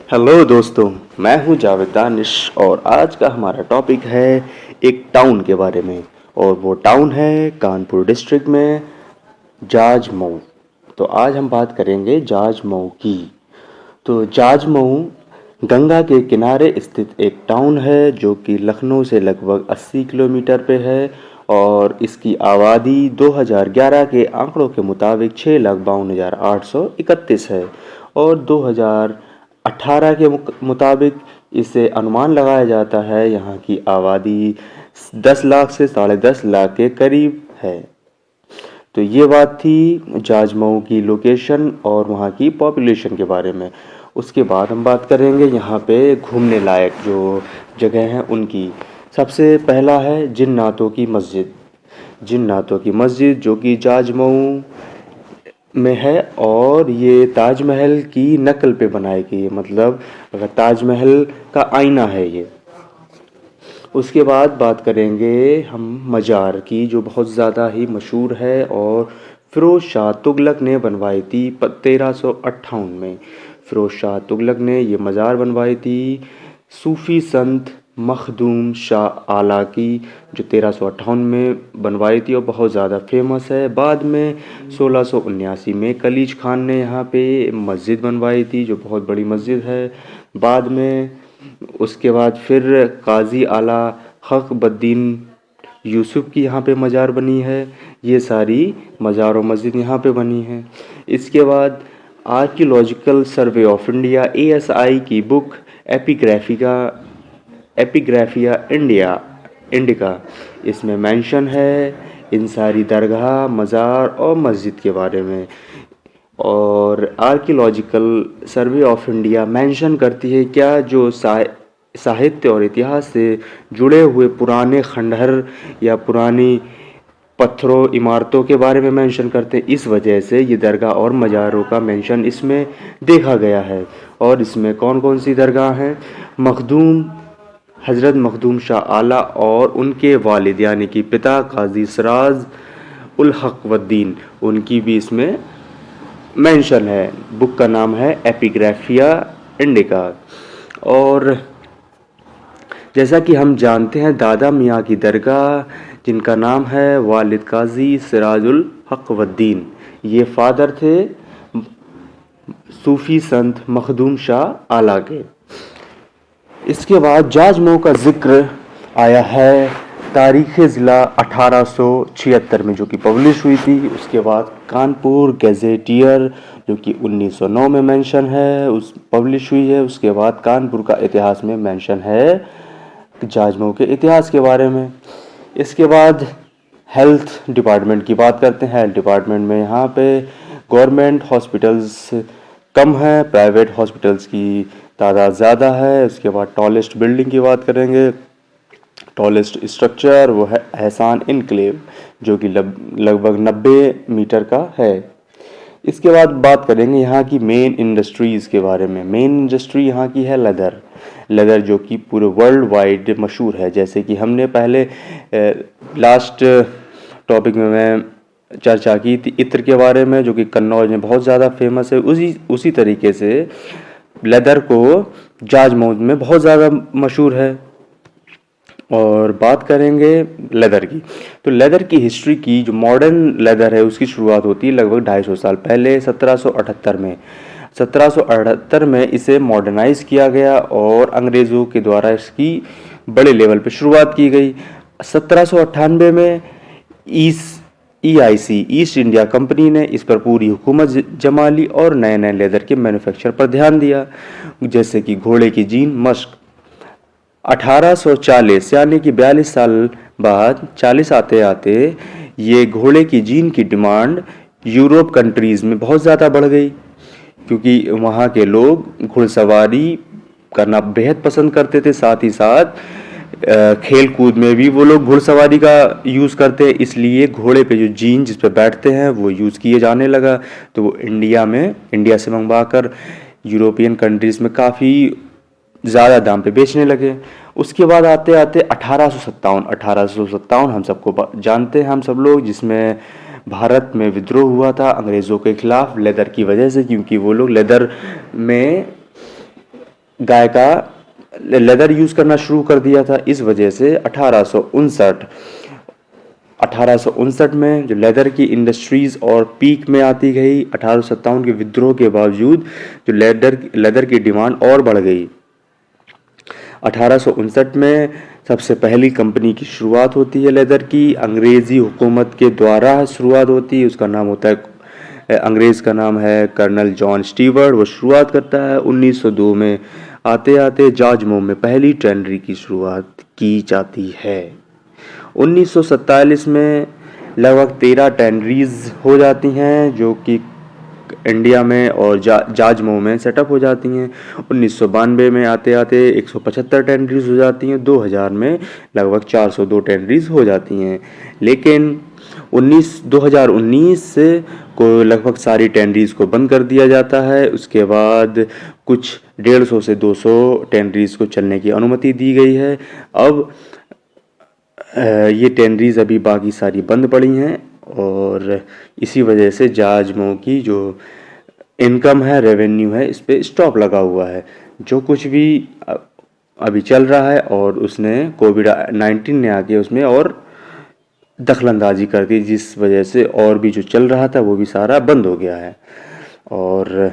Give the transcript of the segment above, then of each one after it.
Hello दोस्तों, मैं हूं जावेद दानिश और आज का हमारा टॉपिक है एक टाउन के बारे में। और वो टाउन है कानपुर डिस्ट्रिक्ट में जाज मऊ। तो आज हम बात करेंगे जाज मऊ की। तो जाज मऊ गंगा के किनारे स्थित एक टाउन है जो कि लखनऊ से लगभग 80 किलोमीटर पे है। और इसकी आबादी 2011 के आंकड़ों के मुताबिक 6,52,831 है। और 2018 के मुताबिक इसे अनुमान लगाया जाता है यहाँ की आबादी 10 लाख से 10.5 लाख के करीब है। तो ये बात थी जाज मऊ की लोकेशन और वहाँ की पॉपुलेशन के बारे में। उसके बाद हम बात करेंगे यहाँ पे घूमने लायक जो जगह हैं उनकी। सबसे पहला है जिन्नातों की मस्जिद। जिन्नातों की मस्जिद जो कि जाज मऊ में है और ये ताजमहल की नकल पे बनाई गई है, मतलब अगर ताजमहल का आईना है ये। उसके बाद बात करेंगे हम मज़ार की जो बहुत ज़्यादा ही मशहूर है और फ़िरोज़ शाह तुगलक ने बनवाई थी 1358 में। फ़िरोज़ शाह तुगलक ने ये मज़ार बनवाई थी सूफ़ी संत मखदूम शाह आला की, जो 1358 में बनवाई थी और बहुत ज़्यादा फेमस है। बाद में 1679 में कलीज खान ने यहाँ पे मस्जिद बनवाई थी जो बहुत बड़ी मस्जिद है। बाद में उसके बाद फिर काजी आला हक बद्दीन यूसुफ की यहाँ पे मज़ार बनी है। ये सारी मज़ार और मस्जिद यहाँ पे बनी है। इसके बाद archaeological survey of India ASI की बुक एपिग्राफिया इंडिका इसमें मेंशन है इन सारी दरगाह, मज़ार और मस्जिद के बारे में। और archaeological survey of India mention करती है क्या जो साहित्य और इतिहास से जुड़े हुए पुराने खंडहर या पुरानी पत्थरों इमारतों के बारे में मेंशन करते हैं। इस वजह से ये दरगाह और मज़ारों का मेंशन इसमें देखा गया है। और इसमें कौन कौन सी दरगाह हैं? हज़रत मखदूम शाह आला और उनके वालिद यानी कि पिता काजी सिराज उल हक वद्दीन, उनकी भी इसमें मेंशन है। बुक का नाम है एपिग्राफिया इंडिका। और जैसा कि हम जानते हैं दादा मियाँ की दरगाह जिनका नाम है वालिद काजी सिराजुल हक वद्दीन, ये फादर थे सूफ़ी संत मखदूम शाह आला के। इसके बाद जाज मऊ का जिक्र आया है तारीख़ ज़िला 1876 में जो कि पब्लिश हुई थी। उसके बाद कानपुर गैजेटियर जो कि 1909 में मेंशन है उस पब्लिश हुई है। उसके बाद कानपुर का इतिहास में मेंशन है जाज मऊ के इतिहास के बारे में। इसके बाद हेल्थ डिपार्टमेंट की बात करते हैं। हेल्थ डिपार्टमेंट में यहाँ पे गवर्नमेंट हॉस्पिटल्स कम है, प्राइवेट हॉस्पिटल्स की तादाद ज़्यादा है। उसके बाद टॉलेस्ट बिल्डिंग की बात करेंगे। टॉलेस्ट स्ट्रक्चर वो है एहसान इनक्लेव जो कि लगभग 90 मीटर का है। इसके बाद बात करेंगे यहाँ की मेन इंडस्ट्रीज़ के बारे में। मेन इंडस्ट्री यहाँ की है लेदर जो कि पूरे वर्ल्ड वाइड मशहूर है। जैसे कि हमने पहले लास्ट टॉपिक में मैं चर्चा की थी इत्र के बारे में जो कि कन्नौज में बहुत ज़्यादा फेमस है। उसी तरीके से लेदर को जाज मऊ में बहुत ज़्यादा मशहूर है। और बात करेंगे लेदर की, तो लेदर की हिस्ट्री की जो मॉडर्न लेदर है उसकी शुरुआत होती है लगभग 250 साल पहले 1778 में। 1778 में इसे मॉडर्नाइज किया गया और अंग्रेज़ों के द्वारा इसकी बड़े लेवल पे शुरुआत की गई। 1798 में EIC ईस्ट इंडिया कंपनी ने इस पर पूरी हुकूमत जमा ली और नए नए लेदर के मैन्युफैक्चर पर ध्यान दिया, जैसे कि घोड़े की जीन मस्क। 1840 यानी कि 42 साल बाद 40 आते आते ये घोड़े की जीन की डिमांड यूरोप कंट्रीज़ में बहुत ज़्यादा बढ़ गई, क्योंकि वहाँ के लोग घुड़सवारी करना बेहद पसंद करते थे। साथ ही साथ खेल कूद में भी वो लोग घुड़सवारी का यूज़ करते हैं, इसलिए घोड़े पे जो जीन जिस पे बैठते हैं वो यूज़ किए जाने लगा। तो वो इंडिया से मंगवा कर यूरोपियन कंट्रीज़ में काफ़ी ज़्यादा दाम पे बेचने लगे। उसके बाद आते आते 1857 हम सबको जानते हैं हम सब लोग, जिसमें भारत में विद्रोह हुआ था अंग्रेज़ों के खिलाफ लेदर की वजह से, क्योंकि वो लोग लेदर में गाय का लेदर यूज़ करना शुरू कर दिया था। इस वजह से 1859 में जो लेदर की इंडस्ट्रीज़ और पीक में आती गई। 1857 के विद्रोह के बावजूद जो लेदर की डिमांड और बढ़ गई। 1859 में सबसे पहली कंपनी की शुरुआत होती है लेदर की, अंग्रेज़ी हुकूमत के द्वारा शुरुआत होती है। उसका नाम होता है, अंग्रेज़ का नाम है कर्नल जॉन स्टीवर्ट। वो शुरुआत करता है। 1902 में आते आते जाजमऊ में पहली टैनरी की शुरुआत की जाती है। 1947 में लगभग 13 टैनरीज हो जाती हैं जो कि इंडिया में और जाजमऊ में सेटअप हो जाती हैं। 1992 में आते आते 175 टैनरीज हो जाती हैं। 2000 में लगभग 402 टैनरीज हो जाती हैं। लेकिन 2019 से को लगभग सारी टैनरीज को बंद कर दिया जाता है। उसके बाद कुछ 150 से 200 टैनरीज को चलने की अनुमति दी गई है। अब ये टैनरीज अभी बाकी सारी बंद पड़ी हैं और इसी वजह से जाजमऊ की जो इनकम है, रेवेन्यू है, इस पे स्टॉप लगा हुआ है। जो कुछ भी अभी चल रहा है और उसने कोविड-19 ने आके उसमें और दखलंदाजी कर दी, जिस वजह से और भी जो चल रहा था वो भी सारा बंद हो गया है। और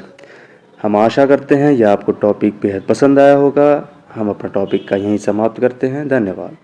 हम आशा करते हैं यह आपको टॉपिक बेहद पसंद आया होगा। हम अपना टॉपिक का यहीं समाप्त करते हैं। धन्यवाद।